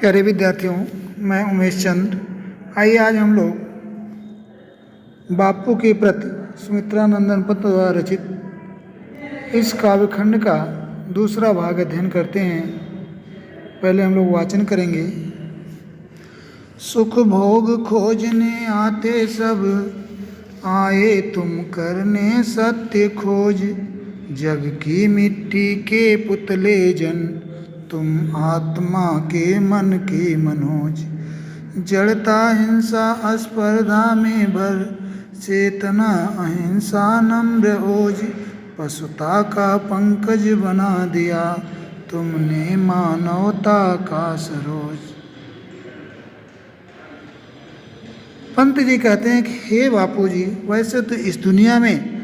प्यारे विद्यार्थियों, मैं उमेश चंद्र। आइए आज हम लोग बापू की प्रति सुमित्रा नंदन पंत द्वारा रचित इस काव्यखंड का दूसरा भाग अध्ययन करते हैं। पहले हम लोग वाचन करेंगे। सुख भोग खोजने आते सब, आए तुम करने सत्य खोज। जग की मिट्टी के पुतले जन, तुम आत्मा के मन के मनोज। जड़ता हिंसा स्पर्धा में भर, चेतना अहिंसा नम्र ओज। पशुता का पंकज बना दिया, तुमने मानवता का सरोज। पंत जी कहते हैं कि हे बापू जी, वैसे तो इस दुनिया में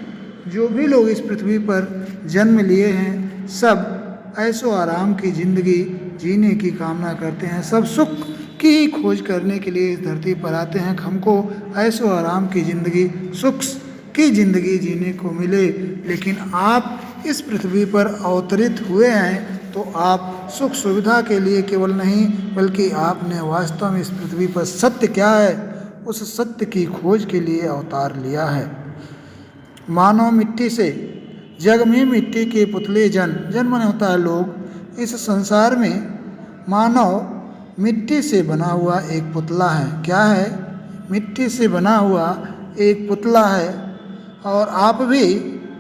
जो भी लोग इस पृथ्वी पर जन्म लिए हैं, सब ऐशो आराम की ज़िंदगी जीने की कामना करते हैं। सब सुख की ही खोज करने के लिए इस धरती पर आते हैं। हमको ऐशो आराम की ज़िंदगी, सुख की ज़िंदगी जीने को मिले। लेकिन आप इस पृथ्वी पर अवतरित हुए हैं तो आप सुख सुविधा के लिए केवल नहीं, बल्कि आपने वास्तव में इस पृथ्वी पर सत्य क्या है, उस सत्य की खोज के लिए अवतार लिया है। मानव मिट्टी से, जग में मिट्टी के पुतले जन, जन्म होता है लोग। इस संसार में मानव मिट्टी से बना हुआ एक पुतला है। क्या है? मिट्टी से बना हुआ एक पुतला है। और आप भी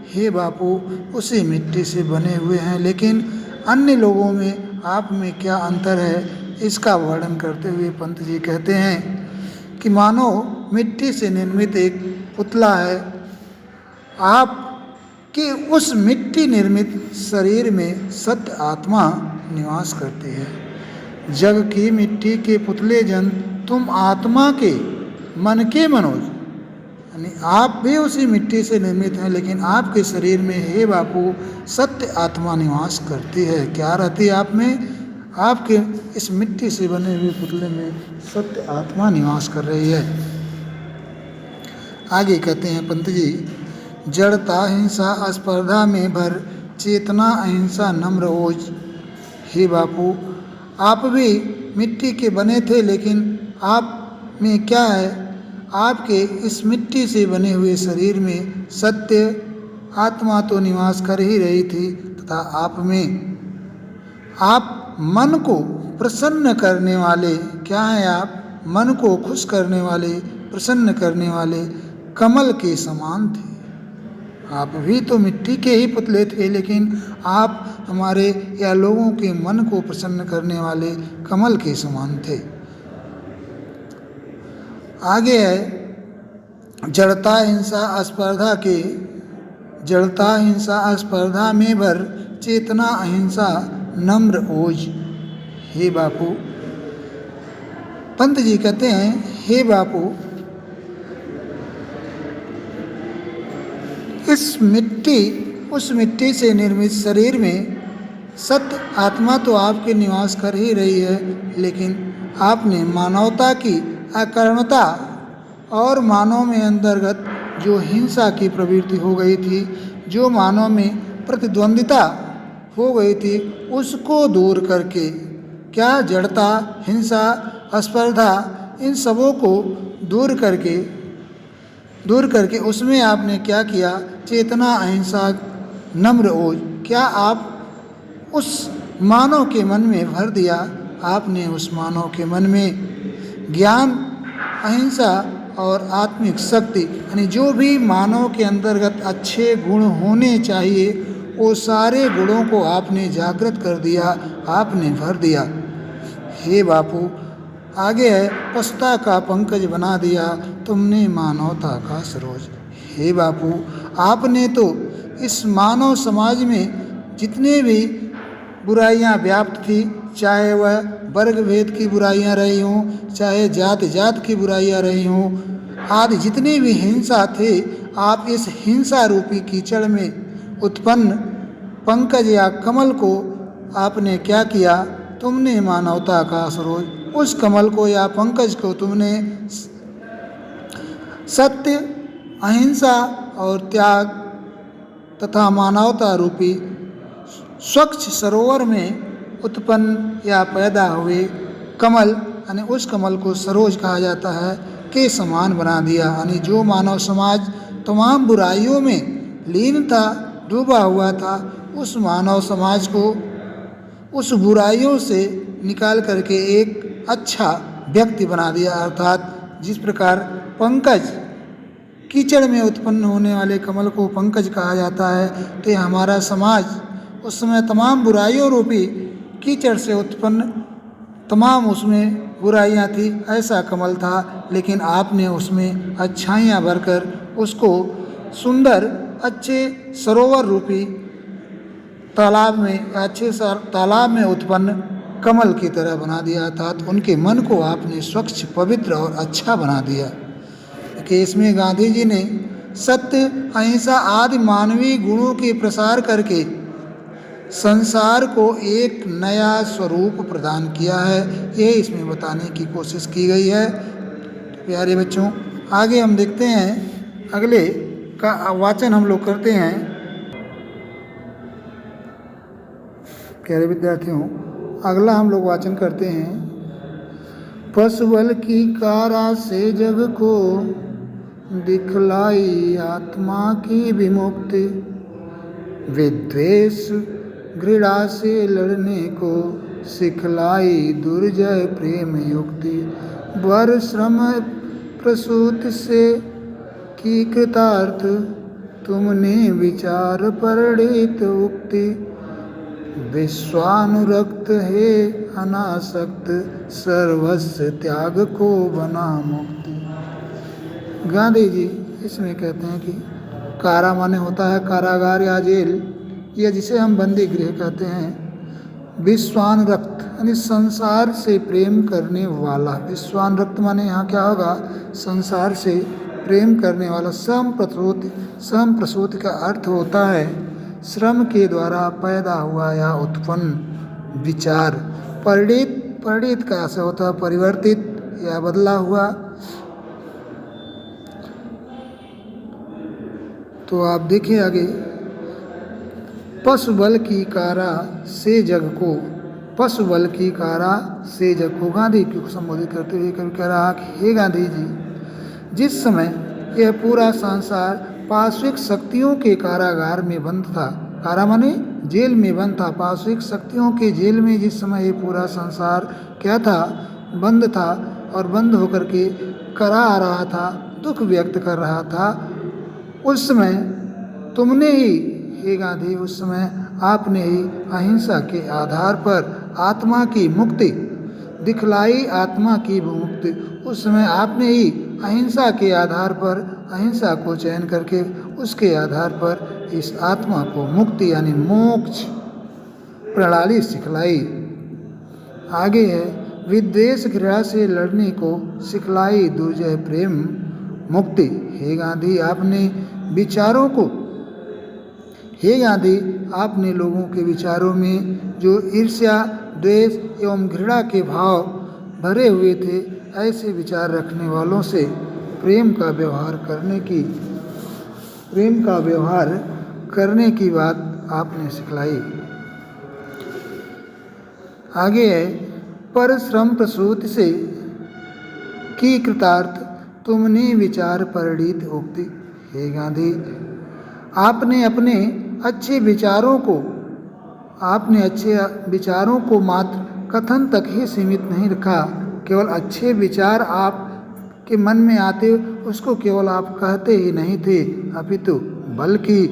हे बापू उसी मिट्टी से बने हुए हैं। लेकिन अन्य लोगों में आप में क्या अंतर है, इसका वर्णन करते हुए पंत जी कहते हैं कि मानव मिट्टी से निर्मित एक पुतला है। आप कि उस मिट्टी निर्मित शरीर में सत्य आत्मा निवास करती है। जग की मिट्टी के पुतले जन, तुम आत्मा के मन के मनोज। यानी आप भी उसी मिट्टी से निर्मित हैं, लेकिन आपके शरीर में हे बापू सत्य आत्मा निवास करती है। क्या रहती है आप में? आपके इस मिट्टी से बने हुए पुतले में सत्य आत्मा निवास कर रही है। आगे कहते हैं पंत जी, जड़ता हिंसा स्पर्धा में भर, चेतना अहिंसा नम्र ओज। हे बापू, आप भी मिट्टी के बने थे, लेकिन आप में क्या है? आपके इस मिट्टी से बने हुए शरीर में सत्य आत्मा तो निवास कर ही रही थी, तथा आप मन को प्रसन्न करने वाले, क्या हैं आप? मन को खुश करने वाले, प्रसन्न करने वाले कमल के समान थे। आप भी तो मिट्टी के ही पुतले थे, लेकिन आप हमारे या लोगों के मन को प्रसन्न करने वाले कमल के समान थे। आगे है, जड़ता हिंसा स्पर्धा में भर, चेतना अहिंसा नम्र ओज। हे बापू, पंत जी कहते हैं हे बापू, उस मिट्टी से निर्मित शरीर में सत्य आत्मा तो आपके निवास कर ही रही है, लेकिन आपने मानवता की अकर्मता और मानव में अंतर्गत जो हिंसा की प्रवृत्ति हो गई थी, जो मानव में प्रतिद्वंदिता हो गई थी, उसको दूर करके, क्या जड़ता हिंसा स्पर्धा इन सबों को दूर करके उसमें आपने क्या किया? चेतना अहिंसा नम्र ओज। क्या आप उस मानव के मन में भर दिया? आपने उस मानव के मन में ज्ञान, अहिंसा और आत्मिक शक्ति, यानी जो भी मानव के अंतर्गत अच्छे गुण होने चाहिए, वो सारे गुणों को आपने जागृत कर दिया, आपने भर दिया। हे बापू, आगे है, पशुता का पंकज बना दिया, तुमने मानवता का सरोज। हे बापू, आपने तो इस मानव समाज में जितने भी बुराइयां व्याप्त थी, चाहे वह वर्ग भेद की बुराइयां रही हों, चाहे जात की बुराइयां रही हों, आदि जितनी भी हिंसा थे, आप इस हिंसा रूपी कीचड़ में उत्पन्न पंकज या कमल को आपने क्या किया? तुमने मानवता का सरोज, उस कमल को या पंकज को तुमने सत्य, अहिंसा और त्याग तथा मानवता रूपी स्वच्छ सरोवर में उत्पन्न या पैदा हुए कमल यानी उस कमल को सरोज कहा जाता है के समान बना दिया। यानी जो मानव समाज तमाम बुराइयों में लीन था, डूबा हुआ था, उस मानव समाज को उस बुराइयों से निकाल करके एक अच्छा व्यक्ति बना दिया। अर्थात जिस प्रकार पंकज, कीचड़ में उत्पन्न होने वाले कमल को पंकज कहा जाता है, तो हमारा समाज उस समय तमाम बुराइयों रूपी कीचड़ से उत्पन्न तमाम उसमें बुराइयां थी, ऐसा कमल था, लेकिन आपने उसमें अच्छाइयाँ भरकर उसको सुंदर अच्छे सरोवर रूपी तालाब में, अच्छे तालाब में उत्पन्न कमल की तरह बना दिया। अर्थात उनके मन को आपने स्वच्छ, पवित्र और अच्छा बना दिया। कि इसमें गांधी जी ने सत्य, अहिंसा आदि मानवीय गुणों के प्रसार करके संसार को एक नया स्वरूप प्रदान किया है, ये इसमें बताने की कोशिश की गई है। प्यारे बच्चों, आगे हम देखते हैं, अगले का वाचन हम लोग करते हैं। प्यारे विद्यार्थियों, अगला हम लोग वाचन करते हैं। पशुबल की कारा से जग को दिखलाई आत्मा की विमुक्ति, विद्वेष घृणा से लड़ने को सिखलाई दुर्जय प्रेम युक्ति, वर श्रम प्रसूति से की कृतार्थ, तुमने विचार परिणित उक्ति, विश्वानुरक्त है अनासक्त, सर्वस्व त्याग को बना मुक्ति। गांधी जी इसमें कहते हैं कि कारा माने होता है कारागार या जेल, या जिसे हम बंदी गृह कहते हैं। विश्वानुरक्त यानी संसार से प्रेम करने वाला, विश्वानुरक्त माने यहाँ क्या होगा, संसार से प्रेम करने वाला। समप्रसूति का अर्थ होता है श्रम के द्वारा पैदा हुआ या उत्पन्न विचार। परिणित का ऐसा होता है परिवर्तित या बदला हुआ। तो आप देखिए आगे, पशु बल की कारा से जग को, पशु बल की कारा से जग को गांधी जी को संबोधित करते हुए कभी कह रहा कि हे गांधी जी, जिस समय यह पूरा संसार पार्श्विक शक्तियों के कारागार में बंद था, कारा माने जेल में बंद था, पार्श्विक शक्तियों के जेल में जिस समय ये पूरा संसार क्या था, बंद था, और बंद होकर के करा आ रहा था, दुख व्यक्त कर रहा था, उस समय तुमने ही हे गांधी, उस समय आपने ही अहिंसा के आधार पर आत्मा की मुक्ति दिखलाई, आत्मा की मुक्ति। उस समय आपने ही अहिंसा के आधार पर, अहिंसा को चयन करके उसके आधार पर इस आत्मा को मुक्ति यानी मोक्ष प्रणाली सिखलाई। आगे है, विद्वेष घृणा से लड़ने को सिखलाई दुर्जय प्रेम मुक्ति। हे गांधी, आपने विचारों को, हे गांधी, आपने लोगों के विचारों में जो ईर्ष्या, द्वेष एवं घृणा के भाव भरे हुए थे, ऐसे विचार रखने वालों से प्रेम का व्यवहार करने की बात आपने सिखलाई। आगे है, परिश्रम प्रसूति से की कृतार्थ, तुमने विचार परिणित उक्ति। हे गांधी, आपने अपने अच्छे विचारों को मात्र कथन तक ही सीमित नहीं रखा। केवल अच्छे विचार आपके मन में आते, उसको केवल आप कहते ही नहीं थे, अपितु बल्कि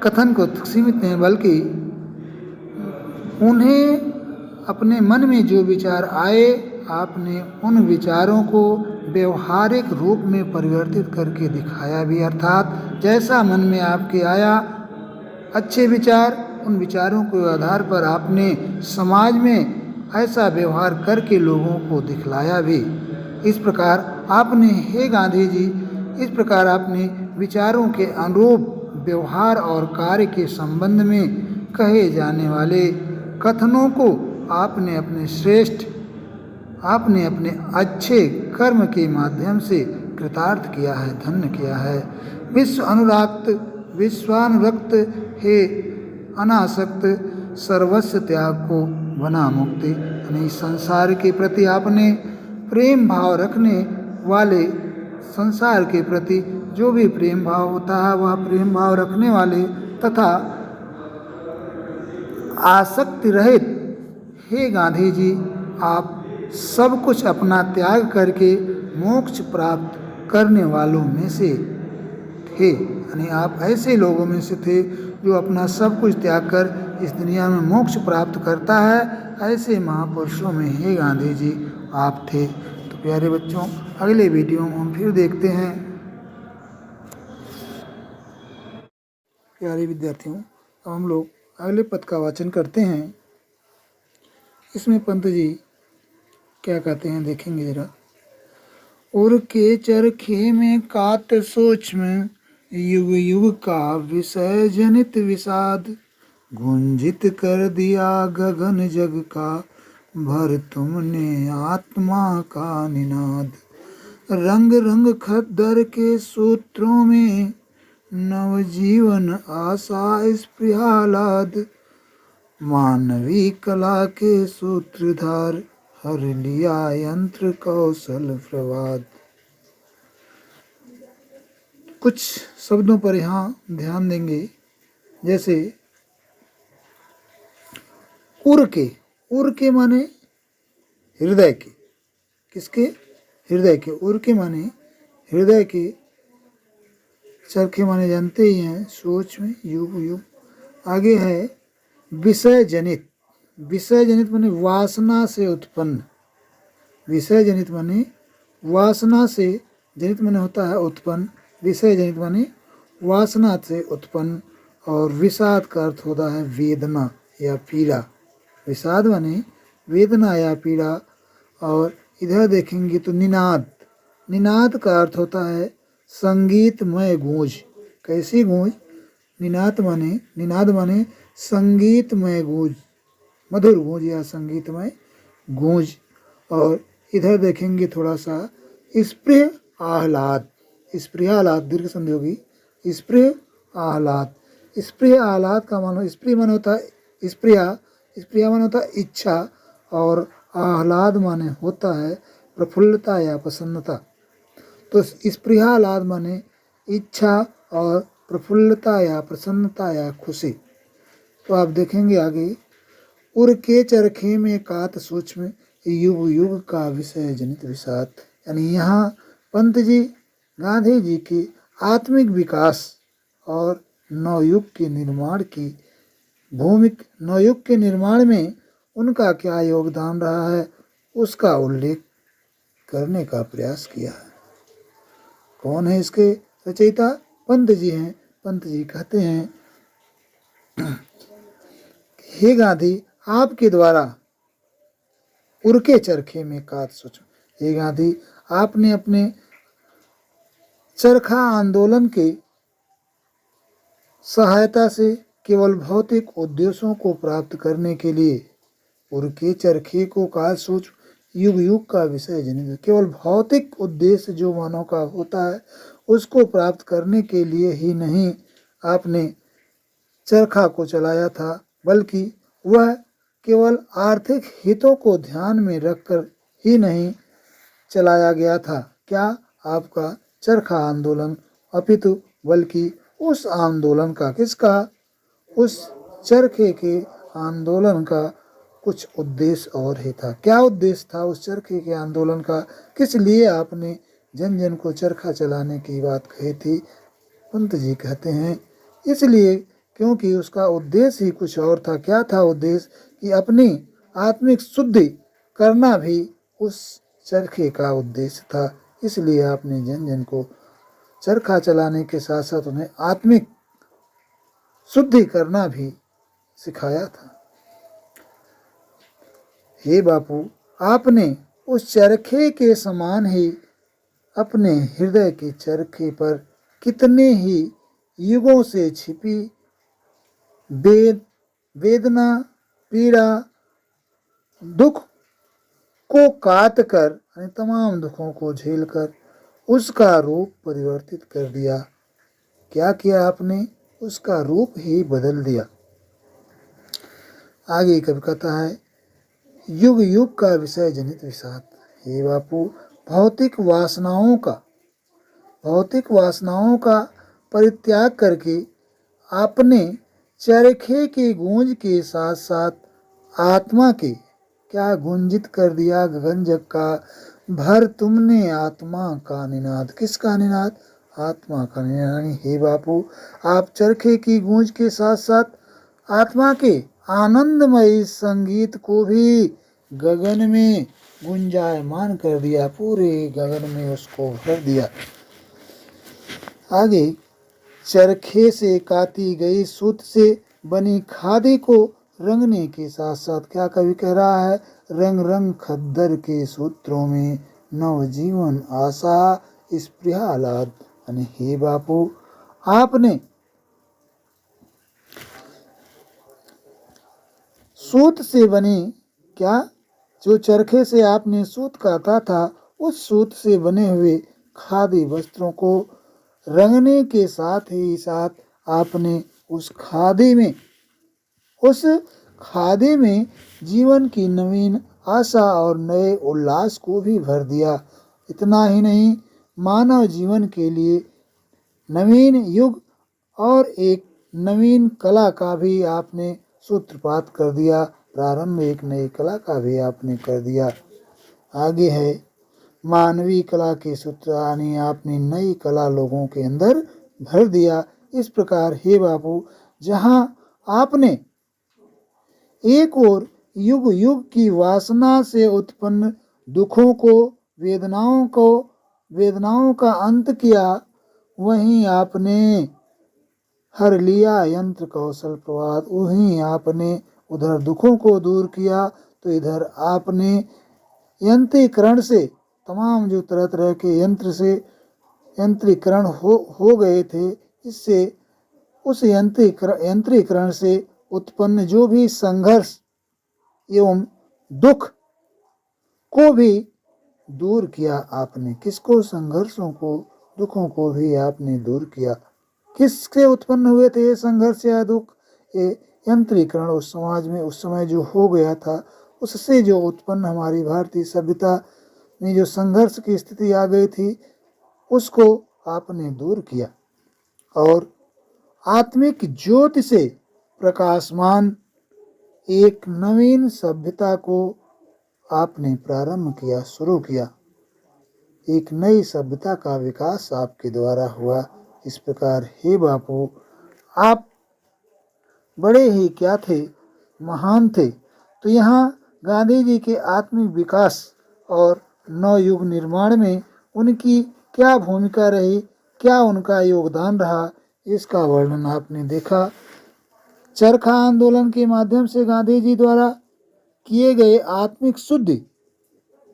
कथन को सीमित नहीं, बल्कि उन्हें अपने मन में जो विचार आए, आपने उन विचारों को व्यवहारिक रूप में परिवर्तित करके दिखाया भी। अर्थात जैसा मन में आपके आया अच्छे विचार, उन विचारों के आधार पर आपने समाज में ऐसा व्यवहार करके लोगों को दिखलाया भी। इस प्रकार आपने, हे गांधी जी, इस प्रकार आपने विचारों के अनुरूप व्यवहार और कार्य के संबंध में कहे जाने वाले कथनों को आपने अपने अच्छे कर्म के माध्यम से कृतार्थ किया है, धन्य किया है। विश्वानुरक्त हे अनासक्त, सर्वस्व त्याग को बना मुक्ति। यानी इस संसार के प्रति आपने प्रेम भाव रखने वाले, संसार के प्रति जो भी प्रेम भाव होता है वह प्रेम भाव रखने वाले तथा आसक्ति रहित हे गांधी जी, आप सब कुछ अपना त्याग करके मोक्ष प्राप्त करने वालों में से थे। यानी आप ऐसे लोगों में से थे जो अपना सब कुछ त्याग कर इस दुनिया में मोक्ष प्राप्त करता है, ऐसे महापुरुषों में हे गांधी जी आप थे। तो प्यारे बच्चों, अगले वीडियो में हम फिर देखते हैं। प्यारे विद्यार्थियों, अब हम लोग अगले पद का वाचन करते हैं। इसमें पंत जी क्या कहते हैं देखेंगे जरा। उर के चरखे में कात सोच में युग युग का विषय जनित विषाद, गुंजित कर दिया गगन जग का, भर तुमने आत्मा का निनाद। रंग रंग खद्दर के सूत्रों में नवजीवन आशा स्पृहालाद, मानवी कला के सूत्रधार हर लिया यंत्र कौशल प्रवाद। कुछ शब्दों पर यहाँ ध्यान देंगे, जैसे उर के माने हृदय के, किसके? हृदय के। उर के माने हृदय के, चरखे माने जानते ही हैं सोच में, युग युग। आगे है विषय जनित। विषय जनित माने वासना से उत्पन्न। विषय जनित माने वासना से, जनित माने होता है उत्पन्न, विषय जनित माने वासना से उत्पन्न। और विषाद का अर्थ होता है वेदना या पीड़ा। विषाद माने वेदना या पीड़ा। और इधर देखेंगे तो निनाद। निनाद का अर्थ होता है संगीतमय गूंज। कैसी गूंज? निनाद माने संगीतमय गूंज, मधुर गूंज या संगीतमय गूंज। और इधर देखेंगे थोड़ा सा स्प्रेह आह्लाद। स्प्रेह आह्लाद दीर्घ संधि होगी, स्प्रेह आह्लाद। स्प्रेह आह्लाद का मानो, स्प्रेह माने होता है स्प्रिया, स्प्रिया माने होता है इच्छा, और आह्लाद माने होता है प्रफुल्लता या प्रसन्नता। तो स्पृहालाद माने इच्छा और प्रफुल्लता या प्रसन्नता या खुशी। तो आप देखेंगे आगे, उर के चरखे में कात सूक्ष्म युग युग का विषय जनित विषाद। यानी यहाँ पंत जी गांधी जी के आत्मिक विकास और नवयुग के निर्माण की भूमिका, नवयुग के निर्माण में उनका क्या योगदान रहा है उसका उल्लेख करने का प्रयास किया है। कौन है इसके रचयिता? पंत जी हैं। पंत जी कहते हैं, हे गांधी, आपके द्वारा उर के चरखे में कात सोचो। हे गांधी, आपने अपने चरखा आंदोलन के सहायता से केवल भौतिक उद्देश्यों को प्राप्त करने के लिए उर के चरखे को कात सोच युग युग का विषय जनित, केवल भौतिक उद्देश्य जो मानव का होता है उसको प्राप्त करने के लिए ही नहीं आपने चरखा को चलाया था, बल्कि वह केवल आर्थिक हितों को ध्यान में रखकर ही नहीं चलाया गया था। क्या आपका चरखा आंदोलन, अपितु बल्कि उस आंदोलन का, किसका? उस चरखे के आंदोलन का कुछ उद्देश्य और ही था। क्या उद्देश्य था उस चरखे के आंदोलन का? किस लिए आपने जन जन को चरखा चलाने की बात कही थी? पंत जी कहते हैं, इसलिए क्योंकि उसका उद्देश्य ही कुछ और था। क्या था उद्देश्य? कि अपनी आत्मिक शुद्धि करना भी उस चरखे का उद्देश्य था। इसलिए आपने जन जन को चरखा चलाने के साथ साथ उन्हें आत्मिक शुद्धि करना भी सिखाया था। हे बापू, आपने उस चरखे के समान ही अपने हृदय के चरखे पर कितने ही युगों से छिपी वेदना, पीड़ा, दुख को काट कर, तमाम दुखों को झेलकर उसका रूप परिवर्तित कर दिया। क्या किया आपने? उसका रूप ही बदल दिया। आगे कवि कहता है, युग युग का विषय जनित विषाद। हे बापू, भौतिक वासनाओं का परित्याग करके आपने चरखे की गूंज के साथ साथ आत्मा के क्या गुंजित कर दिया गगन जग का। भर तुमने आत्मा का निनाद। किसका निनाद? आत्मा का निनाद। हे बापू, आप चरखे की गूंज के साथ साथ आत्मा के आनंदमय संगीत को भी गगन में गुंजायमान कर दिया, पूरे गगन में उसको भर दिया। आगे, चरखे से काती गई सूत से बनी खादी को रंगने के साथ साथ क्या कवि कह रहा है? रंग रंग खद्दर के सूत्रों में नवजीवन आशा स्पृहालाद। यानी हे बापू, आपने सूत से बनी क्या, जो चरखे से आपने सूत काता था, उस सूत से बने हुए खादी वस्त्रों को रंगने के साथ ही साथ आपने उस खादी में जीवन की नवीन आशा और नए उल्लास को भी भर दिया। इतना ही नहीं, मानव जीवन के लिए नवीन युग और एक नवीन कला का भी आपने सूत्रपात कर दिया। प्रारंभ एक नई कला का भी आपने कर दिया। आगे है, मानवीय कला के सूत्र यानी आपने नई कला लोगों के अंदर भर दिया। इस प्रकार हे बापू, जहां आपने एक और युग युग की वासना से उत्पन्न दुखों को, वेदनाओं का अंत किया, वहीं आपने हर लिया यंत्र कौशल प्रवाद। वहीं आपने उधर दुखों को दूर किया तो इधर आपने यंत्रीकरण से तमाम जो तरह तरह के यंत्र से यंत्रीकरण हो गए थे, इससे उस यंत्रीकरण से उत्पन्न जो भी संघर्ष एवं दुख को भी दूर किया आपने। किसको? संघर्षों को, दुखों को भी आपने दूर किया। किससे उत्पन्न हुए थे ये संघर्ष या दुख? ये यंत्रीकरण उस समाज में उस समय जो हो गया था, उससे जो उत्पन्न हमारी भारतीय सभ्यता में जो संघर्ष की स्थिति आ गई थी, उसको आपने दूर किया और आत्मिक ज्योति से प्रकाशमान एक नवीन सभ्यता को आपने प्रारंभ किया, शुरू किया। एक नई सभ्यता का विकास आपके द्वारा हुआ। इस प्रकार हे बापू, आप बड़े ही क्या थे? महान थे। तो यहाँ गांधी जी के आत्मिक विकास और नवयुग निर्माण में उनकी क्या भूमिका रही, क्या उनका योगदान रहा, इसका वर्णन आपने देखा। चरखा आंदोलन के माध्यम से गांधी जी द्वारा किए गए आत्मिक शुद्धि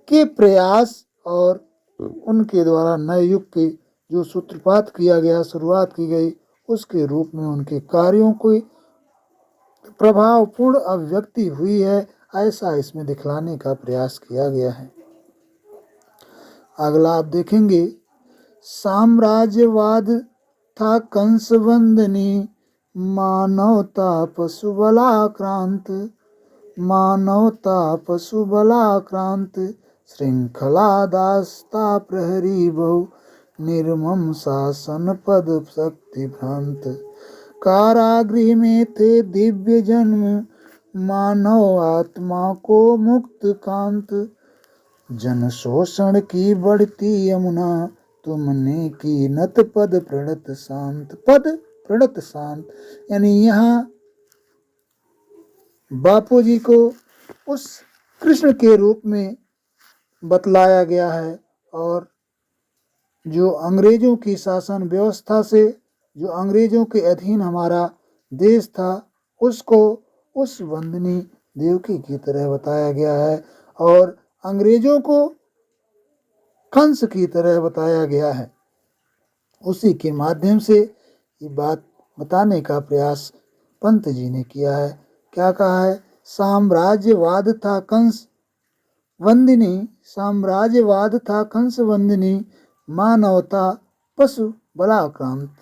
के प्रयास और उनके द्वारा नए युग के जो सूत्रपात किया गया, शुरुआत की गई, उसके रूप में उनके कार्यों को प्रभावपूर्ण अभिव्यक्ति हुई है, ऐसा इसमें दिखलाने का प्रयास किया गया है। अगला आप देखेंगे, साम्राज्यवाद था कंस वंदनी, मानवता पशुबलाक्रांत, मानवता पशुबलाक्रांत, श्रृंखला दास्ता प्रहरी बहु, निर्मम शासन पद शक्ति भ्रांत, कारागृह में थे दिव्य जन्म, मानव आत्मा को मुक्त कांत, जन शोषण की बढ़ती यमुना, तुमने की नत पद प्रणत शांत। पद प्रणत शांत यानी यहाँ बापू जी को उस कृष्ण के रूप में बतलाया गया है और जो अंग्रेजों की शासन व्यवस्था से, जो अंग्रेजों के अधीन हमारा देश था, उसको उस वंदनी देवकी की तरह बताया गया है और अंग्रेजों को कंस की तरह बताया गया है। उसी के माध्यम से ये बात बताने का प्रयास पंत जी ने किया है। क्या कहा है? साम्राज्यवाद था कंस वंदिनी, साम्राज्यवाद था कंस वंदिनी, मानवता पशु बलाक्रांत।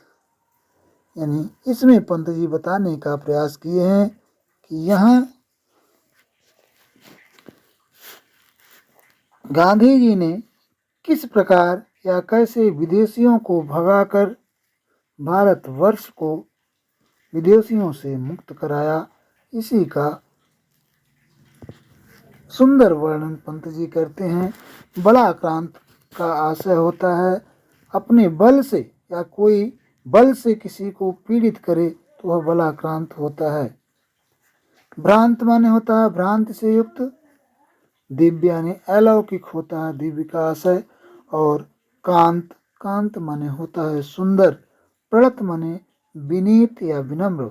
यानी इसमें पंत जी बताने का प्रयास किए हैं कि यहाँ गांधी जी ने किस प्रकार या कैसे विदेशियों को भगाकर भारतवर्ष को विदेशियों से मुक्त कराया, इसी का सुंदर वर्णन पंत जी करते हैं। बलाक्रांत का आशय होता है अपने बल से या कोई बल से किसी को पीड़ित करे तो वह बलाक्रांत होता है। भ्रांत माने होता है भ्रांति से युक्त, दिव्य यानी अलौकिक होता है दिव्य का आशय, और कांत कांत माने होता है सुंदर, प्रणत माने विनीत या विनम्र।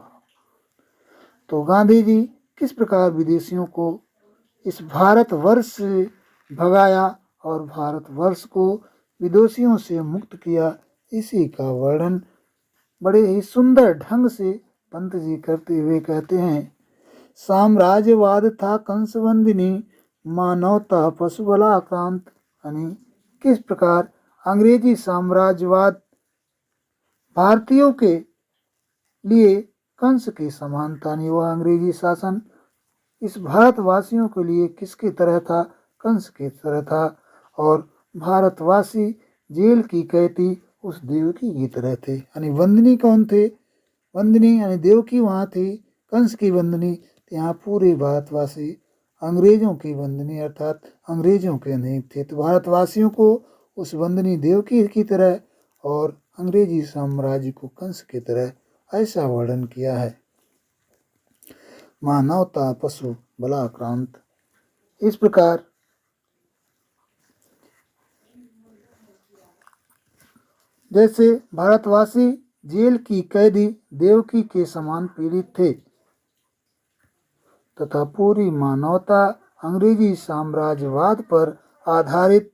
तो गांधी जी किस प्रकार विदेशियों को इस भारतवर्ष से भगाया और भारतवर्ष को विदेशियों से मुक्त किया, इसी का वर्णन बड़े ही सुंदर ढंग से पंत जी करते हुए कहते हैं। साम्राज्यवाद था कंसबंदिनी, मानवता पशुबलाक्रांत। यानी किस प्रकार अंग्रेजी साम्राज्यवाद भारतीयों के लिए कंस के समान था, नहीं वह अंग्रेजी शासन इस भारतवासियों के लिए किसकी तरह था, कंस की तरह था, और भारतवासी जेल की कैदी उस देवकी की तरह थे। यानी वंदनी कौन थे, वंदनी यानी देवकी वहाँ थी, कंस की वंदनी, यहाँ पूरे भारतवासी अंग्रेजों की वंदनी अर्थात अंग्रेजों के अधीन थे। तो भारतवासियों को उस वंदनी देवकी की तरह और अंग्रेजी साम्राज्य को कंस की तरह ऐसा वर्णन किया है। मानवता पशु बलाक्रांत, इस प्रकार जैसे भारतवासी जेल की कैदी देवकी के समान पीड़ित थे तथा पूरी मानवता अंग्रेजी साम्राज्यवाद पर आधारित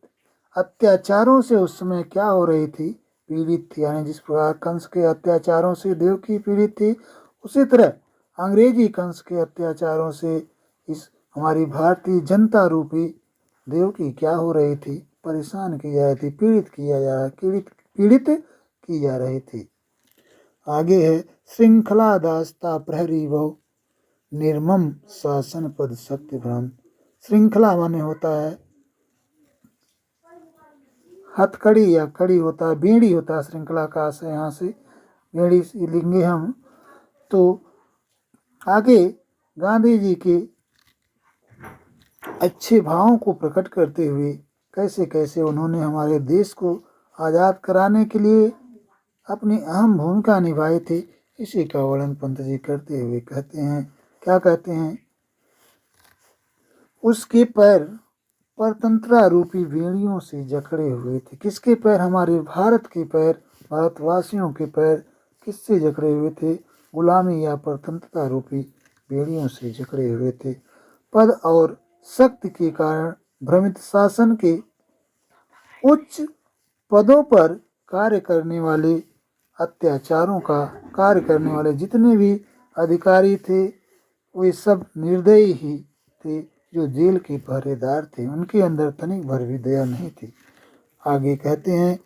अत्याचारों से उस समय क्या हो रही थी, पीड़ित थी। यानी जिस प्रकार कंस के अत्याचारों से देवकी पीड़ित थी, उसी तरह अंग्रेजी कंस के अत्याचारों से इस हमारी भारतीय जनता रूपी देवकी क्या हो रही थी, परेशान की जा रही थी, पीड़ित की जा रही थी। आगे है श्रृंखला दास्ता प्रहरी बहु, निर्मम शासन पद शक्ति भ्रम। श्रृंखला माने होता है हथकड़ी या कड़ी होता है, बेड़ी होता है श्रृंखला का आशय, यहाँ से बेड़ी लिखेंगे हम। तो आगे गांधी जी के अच्छे भावों को प्रकट करते हुए कैसे कैसे उन्होंने हमारे देश को आज़ाद कराने के लिए अपनी अहम भूमिका निभाई थी, इसी का वर्णन पंत जी करते हुए कहते हैं। क्या कहते हैं, उसके पैर परतंत्रा रूपी बेड़ियों से जकड़े हुए थे। किसके पैर, हमारे भारत के पैर, भारतवासियों के पैर किससे जकड़े हुए थे, गुलामी या परतंत्रता रूपी बेड़ियों से जकड़े हुए थे। पद और शक्ति के कारण भ्रमित शासन के उच्च पदों पर कार्य करने वाले, अत्याचारों का कार्य करने वाले जितने भी अधिकारी थे वे सब निर्दयी ही थे। जो जेल के पहरेदार थे उनके अंदर तनिक भर भी दया नहीं थी। आगे कहते हैं,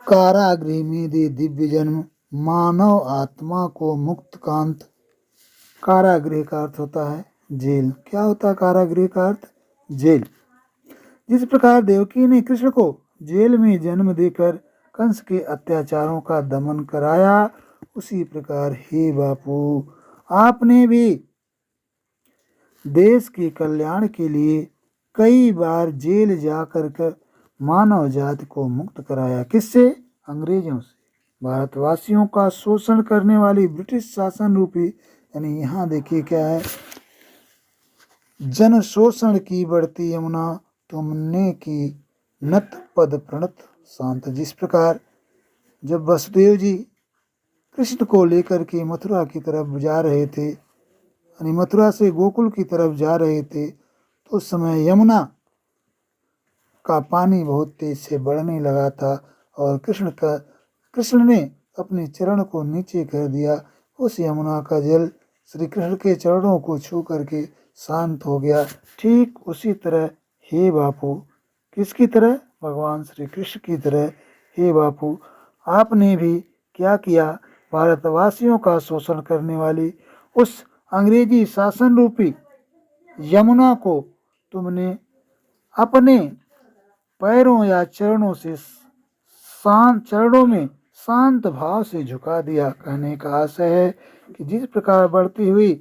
कारागृह में दे दिव्य जन्म, मानव आत्मा को मुक्त कांत। कारागृह का अर्थ होता है जेल। क्या होता है कारागृह का अर्थ, जेल। जिस प्रकार देवकी ने कृष्ण को जेल में जन्म देकर कंस के अत्याचारों का दमन कराया, उसी प्रकार हे बापू आपने भी देश के कल्याण के लिए कई बार जेल जाकर मानव जाति को मुक्त कराया। किससे, अंग्रेजों से, भारतवासियों का शोषण करने वाली ब्रिटिश शासन रूपी। यानी यहाँ देखिए क्या है, जन शोषण की बढ़ती यमुना, तुमने की नत पद प्रणत शांत। जिस प्रकार जब वसुदेव जी कृष्ण को लेकर के मथुरा की तरफ जा रहे थे, यानी मथुरा से गोकुल की तरफ जा रहे थे, तो उस समय यमुना का पानी बहुत तेज से बढ़ने लगा था और कृष्ण ने अपने चरण को नीचे कर दिया। उस यमुना का जल श्री कृष्ण के चरणों को छू करके शांत हो गया। ठीक उसी तरह हे बापू, किसकी तरह, भगवान श्री कृष्ण की तरह, हे बापू आपने भी क्या किया, भारतवासियों का शोषण करने वाली उस अंग्रेजी शासन रूपी यमुना को तुमने अपने पैरों या चरणों से शांत चरणों में शांत भाव से झुका दिया। कहने का आशय है कि जिस प्रकार बढ़ती हुई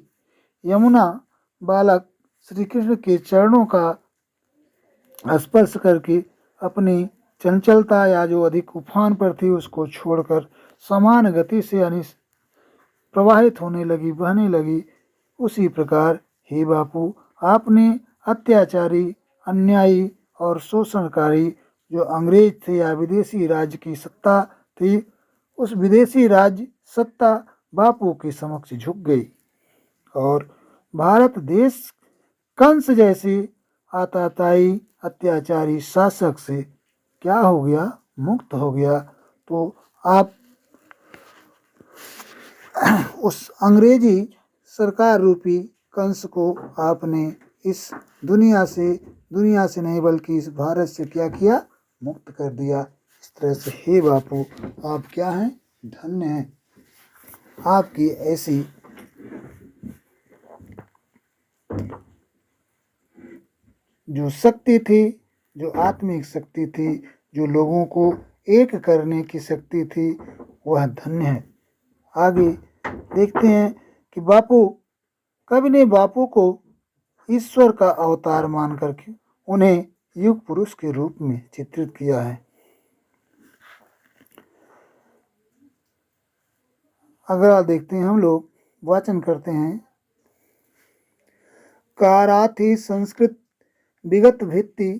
यमुना बालक श्री कृष्ण के चरणों का स्पर्श करके अपनी चंचलता या जो अधिक उफान पर थी उसको छोड़कर समान गति से यानी प्रवाहित होने लगी, बहने लगी। उसी प्रकार हे बापू, आपने अत्याचारी, अन्यायी और शोषणकारी जो अंग्रेज थे या विदेशी राज्य की सत्ता थी, उस विदेशी राज्य सत्ता बापू के समक्ष झुक गई और भारत देश कंस जैसे आताताई अत्याचारी शासक से क्या हो गया, मुक्त हो गया। तो आप उस अंग्रेजी सरकार रूपी कंस को आपने इस दुनिया से नहीं बल्कि इस भारत से क्या किया, मुक्त कर दिया। इस तरह से हे बापू, आप क्या हैं, धन्य हैं। आपकी ऐसी जो शक्ति थी, जो आत्मिक शक्ति थी, जो लोगों को एक करने की शक्ति थी, वह धन्य है। आगे देखते हैं कि बापू, कवि ने बापू को ईश्वर का अवतार मान करके उन्हें युग पुरुष के रूप में चित्रित किया है। अगर आप देखते हैं, हम लोग वाचन करते हैं, काराथी संस्कृत विगत भित्ति,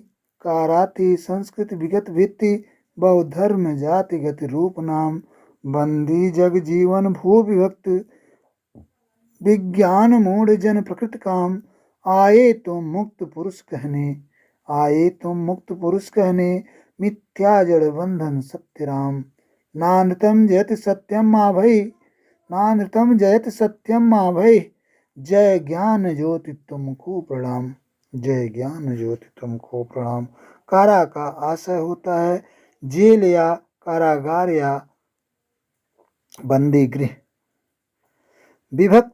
काराथी संस्कृत विगत भित्ति, बहु धर्म जाति गति रूप नाम, बंदी जग जीवन भू विभक्त, विज्ञान मूढ़ जन प्रकृत काम, आए तुम मुक्त पुरुष कहने, आए तुम मुक्त पुरुष कहने, मिथ्या जड़ बंधन सत्य राम, नानृतम जयति सत्यम मा भई, नानृतम जयति सत्यम मा भई, जय ज्ञान ज्योति तुमको प्रणाम, जय ज्ञान ज्योति तुमको प्रणाम। कारा का आशय होता है जेल या कारागार या बंदी गृह। विभक्त,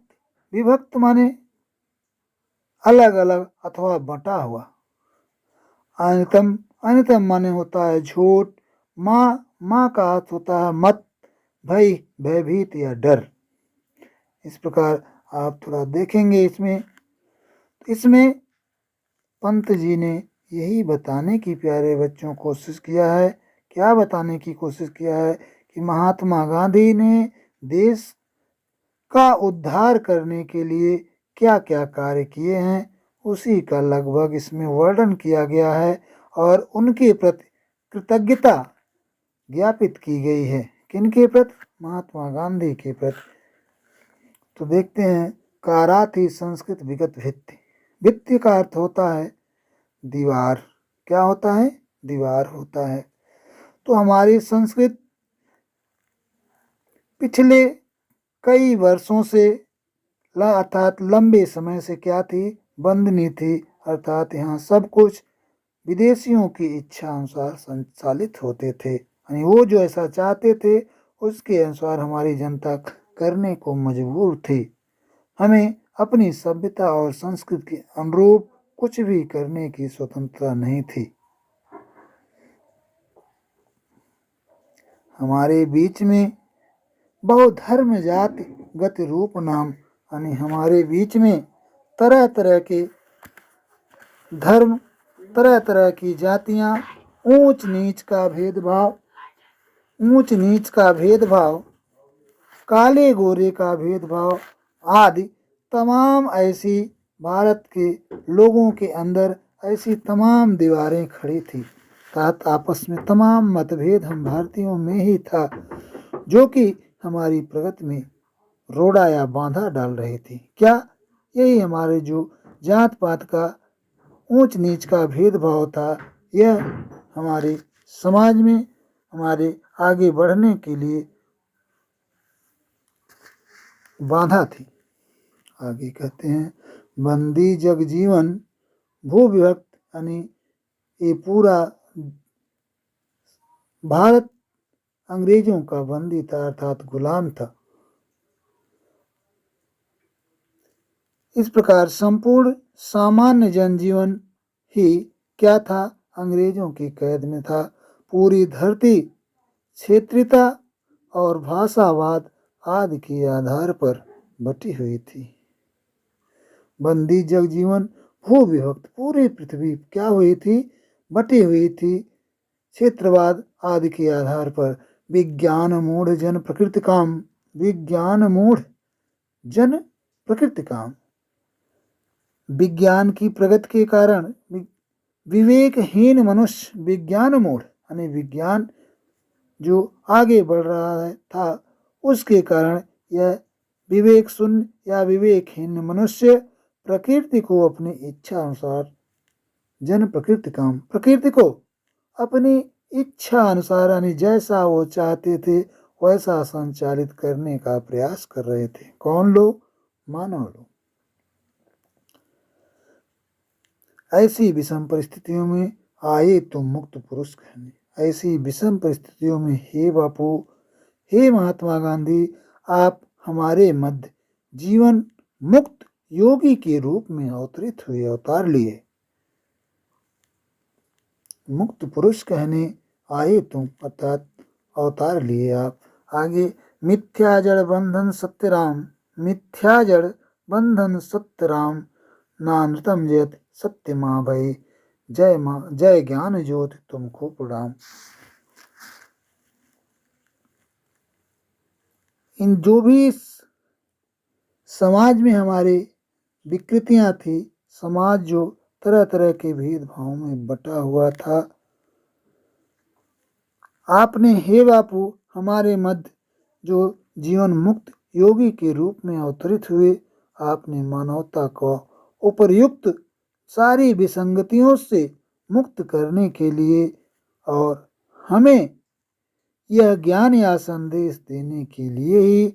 विभक्त माने अलग अलग अथवा बटा हुआ। अन्यतम, अन्यतम माने होता है झूठ। माँ का अर्थ होता है मत, भय, भयभीत या डर। इस प्रकार आप थोड़ा देखेंगे इसमें पंत जी ने यही बताने की प्यारे बच्चों कोशिश किया है। क्या बताने की कोशिश किया है कि महात्मा गांधी ने देश का उद्धार करने के लिए क्या क्या कार्य किए हैं, उसी का लगभग इसमें वर्णन किया गया है और उनके प्रति कृतज्ञता ज्ञापित की गई है। किनके प्रति? महात्मा गांधी के प्रति। तो देखते हैं, काराथी संस्कृत विगत भित्ति। भित्ति का अर्थ होता है दीवार। क्या होता है? दीवार होता है। तो हमारी संस्कृत पिछले कई वर्षों से अर्थात लंबे समय से क्या थी? बंधनी थी। अर्थात यहाँ सब कुछ विदेशियों की इच्छा अनुसार संचालित होते थे, यानी वो जो ऐसा चाहते थे उसके अनुसार हमारी जनता करने को मजबूर थी। हमें अपनी सभ्यता और संस्कृति के अनुरूप कुछ भी करने की स्वतंत्रता नहीं थी। हमारे बीच में बहुधर्म जाति गति रूप नाम, यानी हमारे बीच में तरह तरह के धर्म, तरह तरह की जातियाँ, ऊंच नीच का भेदभाव, काले गोरे का भेदभाव आदि तमाम ऐसी भारत के लोगों के अंदर ऐसी तमाम दीवारें खड़ी थी। अर्थात आपस में तमाम मतभेद हम भारतीयों में ही था, जो कि हमारी प्रगति में रोड़ा या बांधा डाल रही थी। क्या? यही हमारे जो जात पात का ऊंच नीच का भेदभाव था, यह हमारे समाज में हमारे आगे बढ़ने के लिए बाधा थी। आगे कहते हैं, बंदी जग जीवन भू विभक्त, यानी ये पूरा भारत अंग्रेजों का बंदी था, अर्थात गुलाम था। इस प्रकार संपूर्ण सामान्य जनजीवन ही क्या था, अंग्रेजों की कैद में था। पूरी धरती क्षेत्रीयता और भाषावाद आदि के आधार पर बटी हुई थी। बंदी जगजीवन भू विभक्त, पूरी पृथ्वी क्या हुई थी, बटी हुई थी क्षेत्रवाद आदि के आधार पर। विज्ञान मूढ़ जन प्रकृति काम, विज्ञान मूढ़ जन प्रकृति काम, विज्ञान की प्रगति के कारण विवेकहीन मनुष्य, विज्ञान मूढ़ यानी विज्ञान जो आगे बढ़ रहा है था उसके कारण यह विवेक शून्य या विवेकहीन मनुष्य प्रकृति को अपनी इच्छा अनुसार, जन प्रकृति काम, प्रकृति को अपनी इच्छा अनुसार यानी जैसा वो चाहते थे वैसा संचालित करने का प्रयास कर रहे थे। कौन लोग? मानव लोग। ऐसी विषम परिस्थितियों में आए तुम मुक्त पुरुष कहने। ऐसी विषम परिस्थितियों में हे बापू, हे महात्मा गांधी, आप हमारे मध्य जीवन मुक्त योगी के रूप में अवतरित हुए, अवतार लिए। मुक्त पुरुष कहने आए तुम, अर्थात अवतार लिए आप। आगे मिथ्या जड़ बंधन सत्य राम, मिथ्या जड़ बंधन सत्य राम, नानृतम जयत सत्य माँ भई, जय माँ जय ज्ञान ज्योति तुमको प्रणाम। इन जो भी समाज में हमारे विकृतियां थी, समाज जो तरह तरह के भेदभाव में बटा हुआ था, आपने हे बापू हमारे मध्य जो जीवन मुक्त योगी के रूप में अवतरित हुए, आपने मानवता को उपयुक्त सारी विसंगतियों से मुक्त करने के लिए और हमें यह ज्ञान या संदेश देने के लिए ही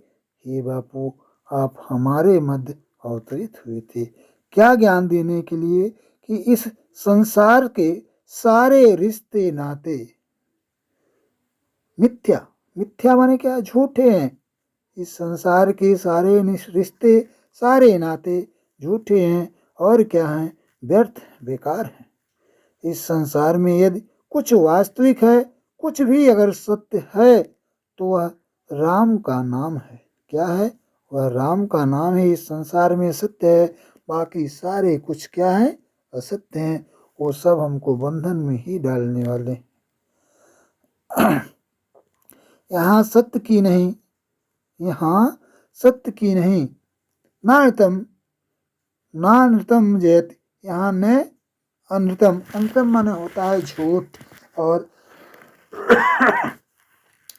हे बापू आप हमारे मध्य अवतरित हुए थे। क्या ज्ञान देने के लिए कि इस संसार के सारे रिश्ते नाते मिथ्या, मिथ्या माने क्या, झूठे हैं। इस संसार के सारे रिश्ते, सारे नाते झूठे हैं और क्या हैं, व्यर्थ, बेकार हैं। इस संसार में यदि कुछ वास्तविक है, कुछ भी अगर सत्य है तो वह राम का नाम है। क्या है? वह राम का नाम है। इस संसार में सत्य है, बाकी सारे कुछ क्या है, असत्य हैं। वो सब हमको बंधन में ही डालने वाले। यहाँ सत्य की नहीं, यहाँ सत्य की नहीं, नानृतम, नानृतम जयत, यहाँ न अनृतम, अनृतम माने होता है झूठ और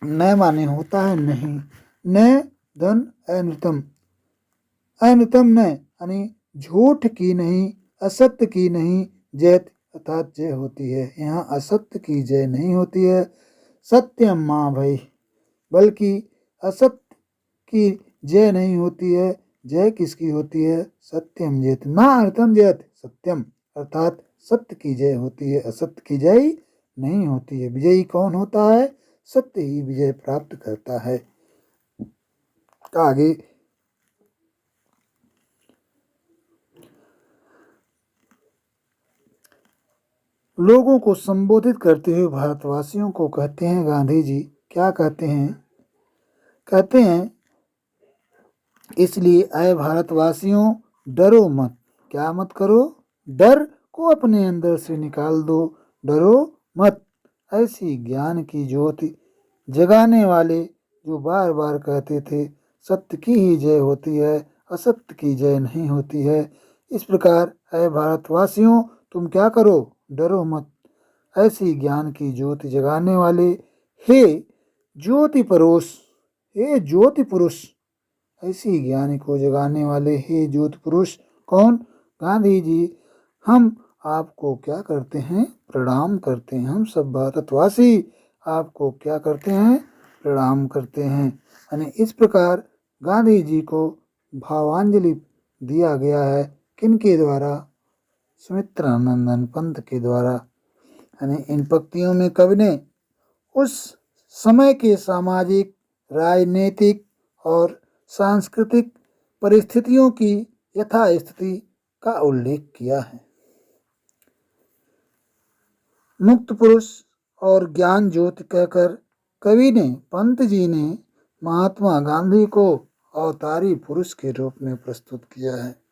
न माने होता है नहीं। न धन अनृतम, अनृतम न यानी झूठ की नहीं, असत्य की नहीं, जयत अर्थात जय होती है। यहाँ असत्य की जय नहीं होती है। सत्यम माँ भई, बल्कि असत्य की जय नहीं होती है। जय किसकी होती है? सत्यम जयत, ना अर्थम जयत सत्यम, अर्थात सत्य की जय होती है, असत्य की जय नहीं होती है। विजयी कौन होता है? सत्य ही विजय प्राप्त करता है। आगे लोगों को संबोधित करते हुए भारतवासियों को कहते हैं गांधी जी, क्या कहते हैं? कहते हैं इसलिए आए भारतवासियों डरो मत। क्या मत करो? डर को अपने अंदर से निकाल दो, डरो मत। ऐसी ज्ञान की ज्योति जगाने वाले जो बार बार कहते थे सत्य की ही जय होती है, असत्य की जय नहीं होती है। इस प्रकार है भारतवासियों तुम क्या करो? डरो मत। ऐसी ज्ञान की ज्योति जगाने वाले हे ज्योति परोस, हे ज्योति पुरुष, ऐसी ज्ञान को जगाने वाले हे ज्योति पुरुष कौन? गांधी जी। हम आपको क्या करते हैं? प्रणाम करते हैं। हम सब भारतवासी आपको क्या करते हैं? प्रणाम करते हैं। यानी इस प्रकार गांधी जी को भावांजलि दिया गया है। किनके द्वारा? सुमित्रानंदन पंत के द्वारा। यानी इन पंक्तियों में कवि ने उस समय के सामाजिक, राजनीतिक और सांस्कृतिक परिस्थितियों की यथास्थिति का उल्लेख किया है। मुक्त पुरुष और ज्ञान ज्योति कहकर कवि ने, पंत जी ने महात्मा गांधी को अवतारी पुरुष के रूप में प्रस्तुत किया है।